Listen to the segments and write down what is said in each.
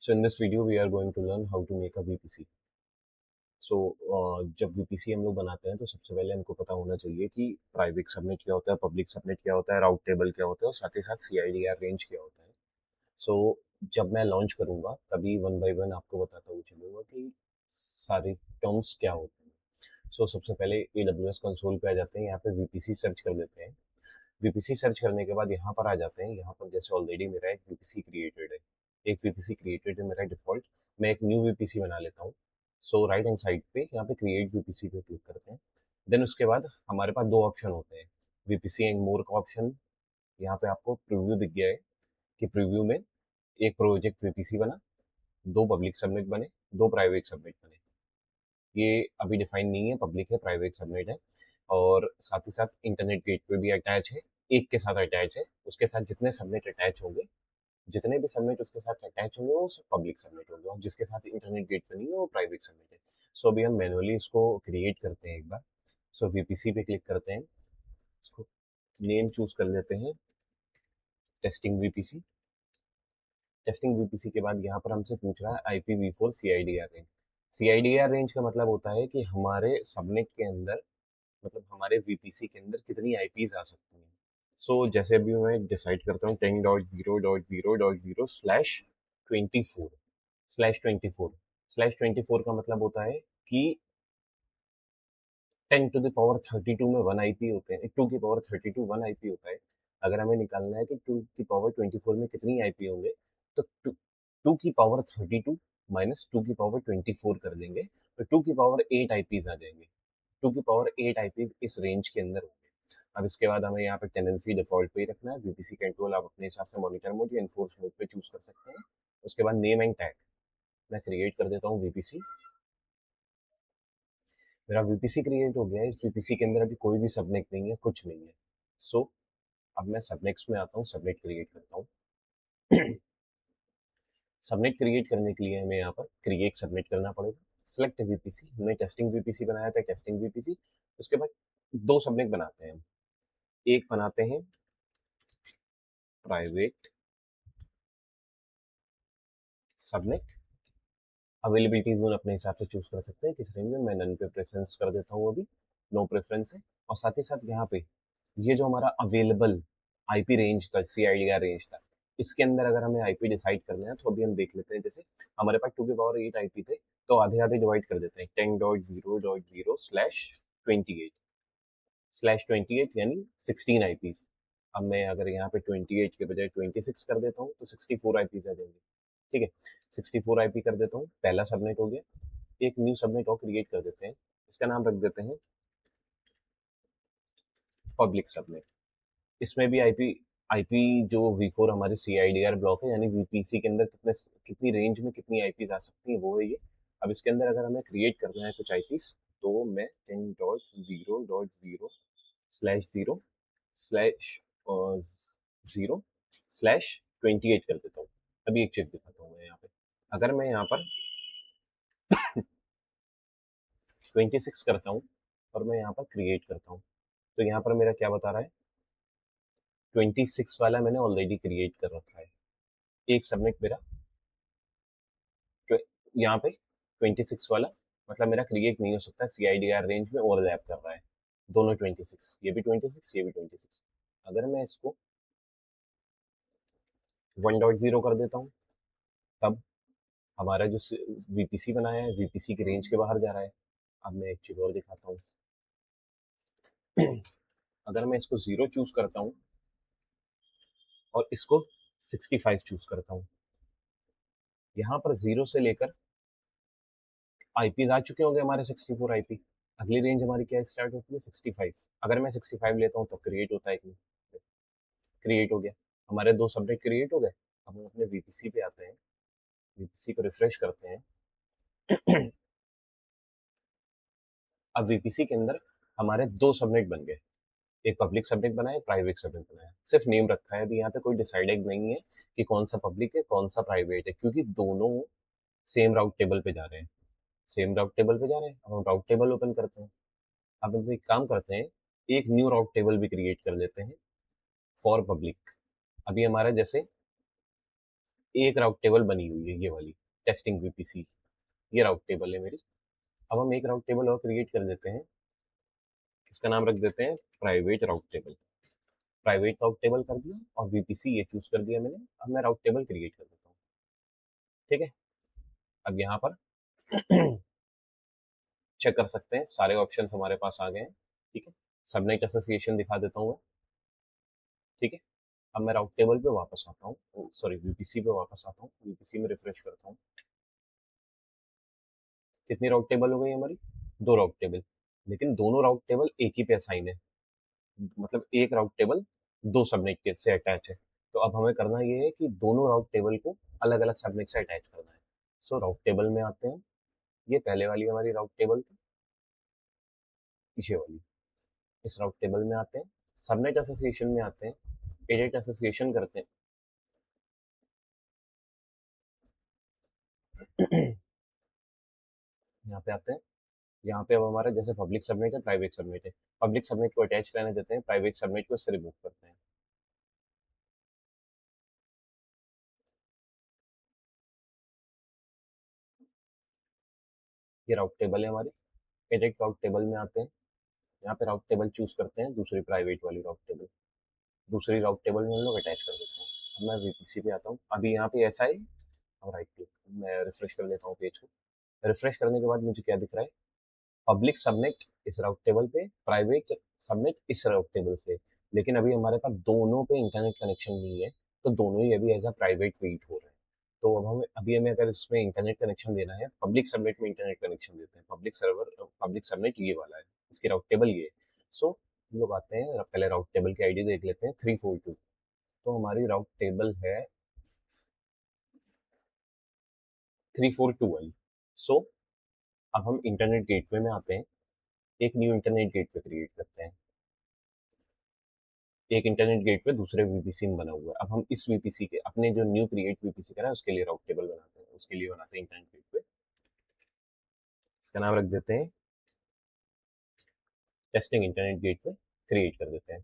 So in this video, we are going to learn how to make a VPC. So जब VPC हम लोग बनाते हैं तो सबसे पहले हमको पता होना चाहिए कि प्राइवेट सबनेट क्या होता है, पब्लिक सबनेट क्या होता है, राउट टेबल क्या होता है और साथ ही साथ CIDR रेंज क्या होता है. सो जब मैं लॉन्च करूंगा तभी वन बाय वन आपको बताता हुआ चलूंगा कि सारे टर्म्स क्या होते हैं. सो सबसे पहले AWS कंसोल पे आ जाते हैं, यहाँ पे VPC सर्च कर देते हैं. VPC सर्च करने के बाद यहाँ पर आ जाते हैं. यहाँ पर जैसे ऑलरेडी मेरा एक VPC क्रिएटेड है, मेरा डिफॉल्ट. मैं एक न्यू VPC बना लेता हूँ. सो राइट हैंड साइड पे यहाँ पे क्रिएट VPC पे क्लिक करते हैं. देन उसके बाद हमारे पास दो ऑप्शन होते हैं, VPC एंड मोर का ऑप्शन. यहाँ पे आपको प्रीव्यू दिख गया है कि प्रीव्यू में एक प्रोजेक्ट VPC बना, दो पब्लिक सबनेट बने, दो प्राइवेट सबनेट बने. ये अभी डिफाइन नहीं है, पब्लिक है, प्राइवेट सबनेट है. और साथ ही साथ इंटरनेट गेटवे भी अटैच है, एक के साथ अटैच है. उसके साथ जितने सबनेट अटैच होंगे, जितने भी सबनेट उसके साथ अटैच होंगे वो सब पब्लिक सबनेट होंगे, और जिसके साथ इंटरनेट गेटवे नहीं है वो प्राइवेट सबनेट है. सो अभी हम मैनुअली इसको क्रिएट करते हैं एक बार. सो VPC पे क्लिक करते हैं, इसको नेम चूज कर लेते हैं, टेस्टिंग VPC. टेस्टिंग VPC के बाद यहाँ पर हमसे पूछ रहा है IPv4 CIDR range. CIDR range का मतलब होता है कि हमारे सबनेट के अंदर, मतलब हमारे VPC के अंदर कितनी IPs आ सकती हैं. सो जैसे अभी मैं डिसाइड करता हूँ 10.0.0.0/24 /24 का मतलब होता है कि 10 to the power 32 में 1 IP होते हैं, 2 की पावर 32 1 IP होता है. अगर हमें निकालना है कि 2 की पावर 24 में कितनी IP होंगे, तो 2 की पावर 32 माइनस 2 की पावर 24 कर देंगे, तो 2 की पावर 8 IPs आ जाएंगे. 2 की पावर 8 IPs इस रेंज के अंदर होंगे. अब इसके बाद हमें यहाँ पे टेनेंसी डिफॉल्ट पे ही रखना है. VPC कंट्रोल आप अपने हिसाब से मॉनिटर मोड या इन्फोर्स मोड पे चूज कर सकते हैं. उसके बाद नेम एंड टैग मैं क्रिएट कर देता हूँ VPC. मेरा VPC क्रिएट हो गया है. इस VPC के अंदर अभी कोई भी सबनेट नहीं है, कुछ नहीं है. सो अब मैं सबनेट्स में आता हूँ, सबनेट क्रिएट करता हूँ. सबनेट क्रिएट करने के लिए हमें यहाँ पर क्रिएट सबनेट करना पड़ेगा. सेलेक्ट VPC, हमने टेस्टिंग VPC बनाया था, टेस्टिंग VPC. उसके बाद दो सबनेट बनाते हैं हम. एक बनाते हैं प्राइवेट सबनेट. अवेलेबिलिटी जोन अपने हिसाब से चूज कर सकते हैं किस रेंज में. मैं नन पे प्रेफरेंस कर देता हूँ, अभी नो प्रेफरेंस है. और साथ ही साथ यहाँ पे ये जो हमारा अवेलेबल IP रेंज था, CIDR रेंज था, इसके अंदर अगर हमें IP डिसाइड करना है तो अभी हम देख लेते हैं. जैसे हमारे पास 2 की पावर 8 IP थे, तो आधे आधे डिवाइड कर देते हैं. 10.0.0/28 यानी 16 IPs. अब मैं अगर यहाँ पे 28 के बजाय 26 कर देता हूँ तो 64 IPs आ जाएंगे. ठीक है, 64 IP कर देता हूँ. पहला सबनेट हो गया. एक न्यू सबनेट और क्रिएट कर देते हैं, इसका नाम रख देते हैं पब्लिक सबनेट. इसमें भी आईपी जो V4 हमारे CIDR ब्लॉक है, यानी VPC के अंदर कितनी रेंज में कितनी IPs आ सकती हैं, वो है ये. अब इसके अंदर अगर हमें क्रिएट करना है कुछ IPs, तो मैं 10.0.0/0/0/28 कर देता हूँ. अभी एक चीज दिखाता हूँ मैं यहाँ पे. अगर मैं यहाँ पर 26 करता हूँ और मैं यहाँ पर क्रिएट करता हूँ, तो यहाँ पर मेरा क्या बता रहा है, 26 वाला मैंने ऑलरेडी क्रिएट कर रखा है. एक सबमिट मेरा यहाँ पे 26 वाला, मतलब मेरा क्रिएट नहीं हो सकता, CIDR रेंज में ओवरलैप कर रहा है दोनों 26, ये भी 26 ये भी 26. अगर मैं इसको 1.0 कर देता हूँ, तब हमारा जो VPC बनाया है VPC की रेंज के बाहर जा रहा है. अब मैं एक चीज और दिखाता हूँ. अगर मैं इसको 0 चूज करता हूँ और इसको 65 चूज करता हूँ, यहाँ पर 0 से लेकर IPs आ चुके होंगे हमारे 64 IP. अगली रेंज हमारी क्या स्टार्ट होती है, 65. अगर मैं 65 लेता हूँ तो क्रिएट होता है कि नहीं, क्रिएट हो गया. हमारे दो सबनेट क्रिएट हो गए. अब हम अपने VPC पे आते हैं, VPC को रिफ्रेश करते हैं. अब VPC के अंदर हमारे दो सबनेट बन गए, एक पब्लिक सबनेट बनाया, एक प्राइवेट सबनेट बनाया. सिर्फ नेम रखा है, अभी यहाँ पे कोई डिसाइडेड नहीं है कि कौन सा पब्लिक है कौन सा प्राइवेट है, क्योंकि दोनों सेम राउट टेबल पे जा रहे हैं. सेम राउट टेबल पे जा रहे हैं. अब हम राउट टेबल ओपन करते हैं. अब हम एक काम करते हैं, एक न्यू राउट टेबल भी क्रिएट कर लेते हैं फॉर पब्लिक. अभी हमारा जैसे एक राउट टेबल बनी हुई है, ये वाली टेस्टिंग वीपीसी, ये राउट टेबल है मेरी। अब हम एक राउट टेबल और क्रिएट कर देते हैं, इसका नाम रख देते हैं प्राइवेट राउट टेबल। प्राइवेट राउट टेबल कर दिया और वीपीसी ये चूज कर दिया मैंने। अब मैं राउट टेबल क्रिएट कर देता हूँ। ठीक है, अब यहाँ पर चेक कर सकते हैं, सारे ऑप्शन हमारे पास आ गए हैं। ठीक है, सबनेट एसोसिएशन दिखा देता हूँ मैं। ठीक है, अब मैं राउट टेबल पे वापस आता हूँ, सॉरी वीपीसी पे वापस आता हूँ, वीपीसी में रिफ्रेश करता हूँ। कितनी राउट टेबल हो गई हमारी? 2 राउट टेबल, लेकिन दोनों राउट टेबल एक ही पे असाइन है, मतलब एक राउट टेबल 2 सबनेट के से अटैच है। तो अब हमें करना ये है कि दोनों राउट टेबल को अलग अलग सबनेट से अटैच करना है। सो राउट टेबल में आते हैं, ये पहले वाली हमारी राउट टेबल थी, पीछे वाली। इस राउट टेबल में आते हैं, सबनेट एसोसिएशन में आते हैं, एडिट एसोसिएशन करते हैं। यहाँ पे आते हैं, यहाँ पे अब हमारा जैसे पब्लिक सबनेट है, प्राइवेट सबनेट है, पब्लिक सबनेट को अटैच रहने देते हैं, प्राइवेट सबनेट को इससे रिमूव करते हैं। ये राउट टेबल है हमारी, एडिट राउट टेबल में आते हैं, यहाँ पे राउट टेबल चूज करते हैं, दूसरी प्राइवेट वाली राउट टेबल, दूसरी राउट टेबल में हम लोग अटैच कर देते हैं। अब मैं वीपीसी पे आता हूँ, अभी यहाँ पे ऐसा ही, और राइट क्लिक, मैं रिफ्रेश कर लेता हूँ पेज को। रिफ्रेश करने के बाद मुझे क्या दिख रहा है? पब्लिक सबनेट इस राउट टेबल पे, प्राइवेट सबनेट इस राउट टेबल से। लेकिन अभी हमारे पास दोनों पे इंटरनेट कनेक्शन नहीं है, तो दोनों ही अभी एज अ प्राइवेट वेट हो रहे हैं। तो अब हमें अगर इसमें इंटरनेट कनेक्शन देना है, पब्लिक सबनेट में इंटरनेट कनेक्शन देते हैं, पब्लिक सर्वर, पब्लिक सबनेट ये वाला है, इसकी राउट टेबल ये है। सो हम लोग आते हैं, पहले राउट टेबल की आईडी देख लेते हैं, 342। तो हमारी राउट टेबल है 342 वाली। सो अब हम इंटरनेट गेटवे में आते हैं, एक न्यू इंटरनेट गेटवे क्रिएट करते हैं। एक इंटरनेट गेटवे दूसरे वीपीसी में बना हुआ है। अब हम इस वीपीसी के, अपने जो न्यू क्रिएट वीपीसी करा है उसके लिए राउट टेबल बनाते हैं, उसके लिए बनाते हैं इंटरनेट गेटवे। इसका नाम रख देते हैं टेस्टिंग इंटरनेट गेटवे, क्रिएट कर देते हैं।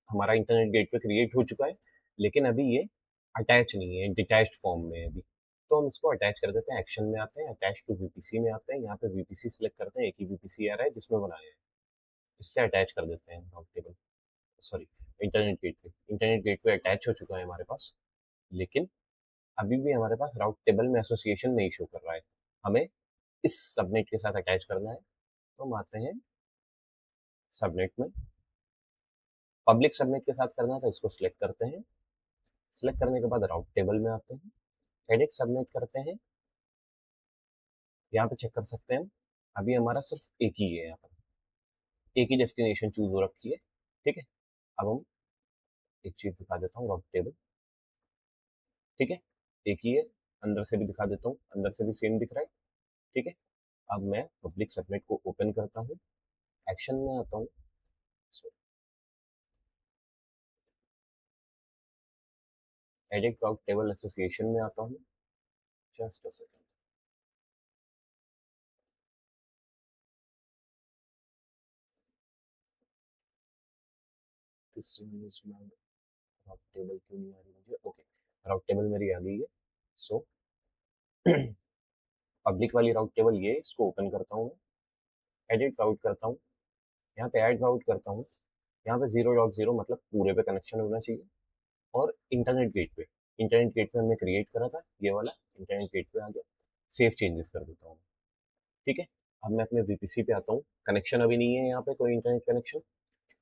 हमारा इंटरनेट गेटवे क्रिएट हो चुका है, लेकिन अभी ये अटैच नहीं है, डिटैच्ड फॉर्म में है अभी। तो हम इसको अटैच कर देते हैं, एक्शन में आते हैं, अटैच टू वीपीसी में आते हैं, यहाँ पे वीपीसी सिलेक्ट करते हैं, एक ही वीपीसी आ रहा है जिसमें बनाया है, इससे अटैच कर देते हैं राउट table, sorry internet gateway. Internet gateway attach हो चुका है हमारे पास, लेकिन अभी भी हमारे पास राउट टेबल में एसोसिएशन नहीं शो कर रहा है, हमें इस सबनेट के साथ अटैच करना है। तो हम आते हैं सबनेट में, पब्लिक सबनेट के साथ करना था, इसको सिलेक्ट करते हैं, सिलेक्ट करने के बाद राउट टेबल में आते हैं, एडिट सबनेट करते हैं, यहाँ पे चेक कर सकते हैं, अभी हमारा सिर्फ एक ही है, यहाँ पर एक ही डेस्टिनेशन चूज हो रखी है। ठीक है, अब हम एक चीज दिखा देता हूँ, राउट टेबल, ठीक है, एक ही है, अंदर से भी दिखा देता हूँ, अंदर से भी सेम दिख रहा है। ठीक है, अब मैं पब्लिक सबनेट को ओपन करता हूँ, एक्शन में आता हूँ, एडिट राउट टेबल एसोसिएशन में आता हूँ, just a second. This is my route table, क्यों नहीं आ रही मुझे? ओके, राउट टेबल मेरी आ गई है। सो पब्लिक वाली राउट टेबल ये, इसको ओपन करता हूँ मैं, एडिट राउट करता हूँ, यहाँ पे ऐड राउट करता हूँ, यहाँ पे 0.0 मतलब पूरे पे कनेक्शन होना चाहिए, और इंटरनेट गेटवे हमने क्रिएट करा था, ये वाला इंटरनेट गेटवे आ गया। सेव चेंजेस कर देता हूँ। ठीक है, अब मैं अपने वीपीसी पे आता हूँ, कनेक्शन अभी नहीं है यहाँ पे कोई इंटरनेट कनेक्शन,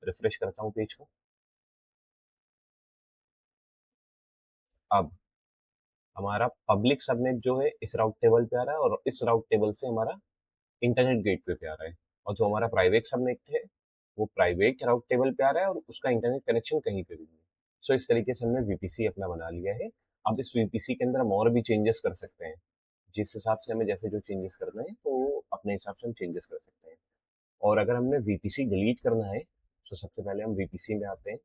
रिफ्रेश करता हूँ पेज को। अब हमारा पब्लिक सबनेट जो है इस राउट टेबल पे आ रहा है, और इस राउट टेबल से हमारा इंटरनेट गेटवे पे आ रहा है, और जो हमारा प्राइवेट सबनेट है वो प्राइवेट राउट टेबल पे आ रहा है, और उसका इंटरनेट कनेक्शन कहीं पे भी नहीं है। सो इस तरीके से हमने वीपीसी अपना बना लिया है। अब इस वीपीसी के अंदर हम और भी चेंजेस कर सकते हैं, जिस हिसाब से हमें जैसे जो चेंजेस करना है तो अपने हिसाब से हम चेंजेस कर सकते हैं। और अगर हमने वीपीसी डिलीट करना है, तो सबसे पहले हम वीपीसी में आते हैं,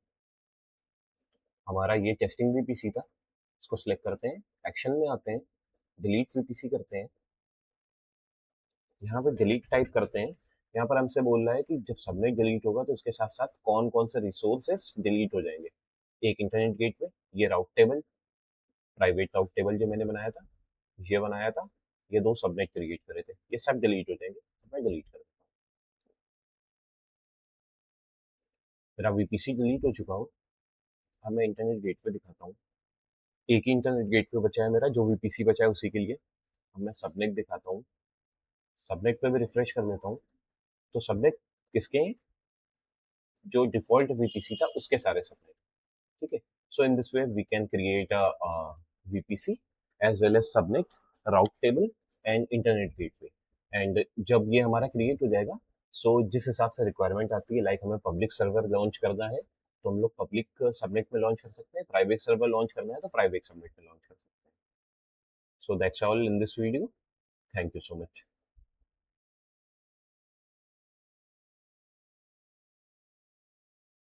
हमारा ये टेस्टिंग वीपीसी था, इसको सिलेक्ट करते हैं, एक्शन में आते हैं, डिलीट वीपीसी करते हैं, यहाँ पे डिलीट टाइप करते हैं। यहाँ पर हमसे बोल रहा है कि जब सबनेट डिलीट होगा तो उसके साथ साथ कौन कौन से रिसोर्सेस डिलीट हो जाएंगे। एक इंटरनेट गेटवे, ये राउट टेबल, प्राइवेट राउट टेबल जो मैंने बनाया था, ये बनाया था, ये 2 सबनेट क्रिएट करे थे, ये सब डिलीट हो जाएंगे, मैं डिलीट कर देता हूँ। मेरा वीपीसी डिलीट हो चुका हो। अब मैं इंटरनेट गेटवे दिखाता हूँ। एक ही इंटरनेट गेटवे बचा है मेरा, जो वीपीसी बचा है उसी के लिए। अब मैं सबनेट दिखाता हूँ, सबनेट पे भी रिफ्रेश कर लेता हूँ। तो सबनेट किसके हैं? जो डिफॉल्ट वीपीसी था उसके सारे सबनेट। ठीक है। So in this way we can create a VPC as well as subnet, route table and internet gateway. And जब ये हमारा क्रिएट हो जाएगा, सो जिस हिसाब से रिक्वायरमेंट आती है, लाइक हमें पब्लिक सर्वर लॉन्च करना है तो हम लोग पब्लिक सबनेट में लॉन्च कर सकते हैं, प्राइवेट सर्वर लॉन्च करना है तो प्राइवेट सबनेट में लॉन्च कर सकते हैं। So that's all in this video. Thank you so much.